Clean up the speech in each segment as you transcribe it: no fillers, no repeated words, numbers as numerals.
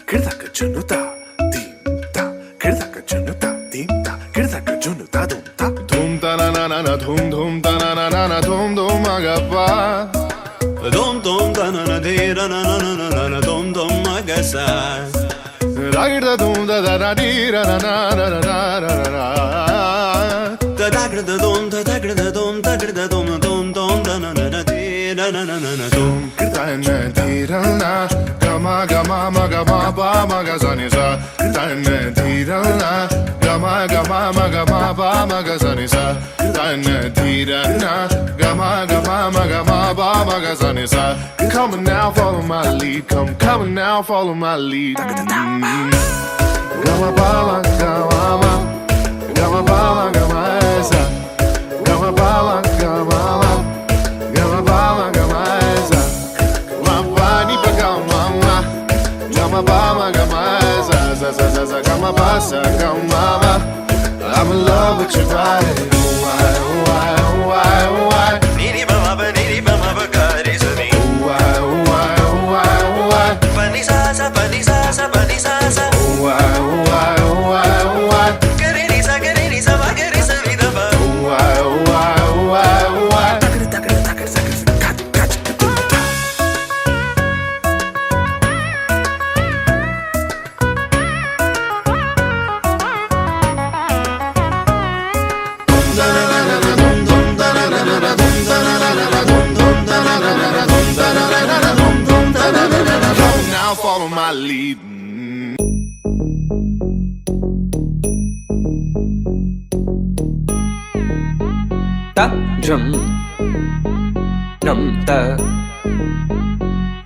Kirdaka junuta, dimta, kirdaka junuta, dimta, kirdaka junuta, dumta. Dhum ta na na na na dhum dhum ta na na na na dhum dhum magapa. Dom dom da na na de ra na na na na na na dom dom magasa. Ragda dhum da da da di ra na na na na na na na. Da da gra da dom da da gra da dom da gra da dom dom dom da na na na de ra na na na na dom. Kirta na di ra na gama gama magama ba magazani sa. Kirta na di ra na gama gama magama ba magazani sa. Kirta na di ra na gama gama magama ba magazani sa. Come on now, follow my lead. Come on now, follow my lead. Gama ba gama gama ba gama sa. Gama ba gama gama ba gama sa. Gama ni pa gama gama ba gama sa sa sa sa sa gama ba sa gama ba. I'm in love with your body. Why why why why? Niri ba ba ga re sa ni. Why why why why? Pa ni sa sa pa ni sa sa pa ni sa sa. Why why why why? Ga re ni sa ba ga re sa ni da ba. Why why why why? Takır takır takır takır kat kat dumta. Now follow my lead. Ta drum num ta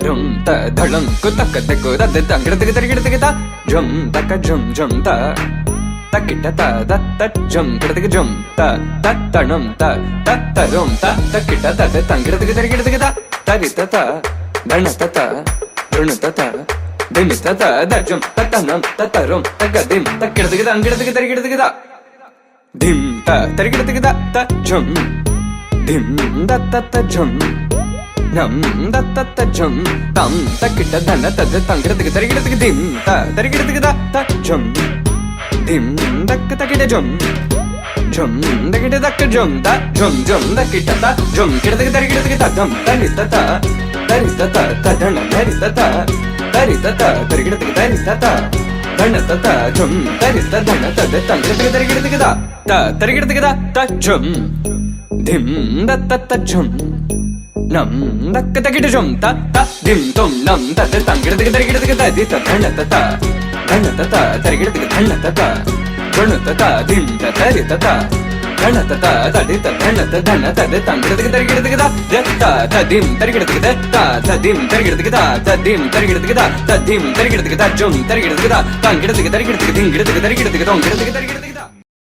drum ta dhalam ko tak te ko da de tang gida gida gida ta drum ta ka drum ta ta kita ta da ta drum gida drum ta ta tanam ta ta rum ta ta kita ta de tang gida gida ta ri ta ta dana ta ta run ta ta dim ta ta da drum ta tanam ta rum ta ga dim ta gida gida dim ta tarigida ta jum dim da ta ta jum nam da ta ta jum tam ta kita dana ta de tangirida tarigida dim ta tarigida ta jum dim da ta kita jum da kita da jum ta jum da kita ta jum kita tarigida ta dum ta ni ta ta ta dana tarigida ta tarigida ta dana ta jum tarigida dana ta de tangirida ta tarigida ta jum dim da ta jum nam da ta kita jum ta dim tum nam ta de tangirida di ta dana ta tarigida dana ta dana ta dim ta tarigida ta dana ta di ta dana ta de tangirida ta dim tarigida ta dim tarigida ta dim tarigida ta dim tarigida jum tarigida tangirida dingirida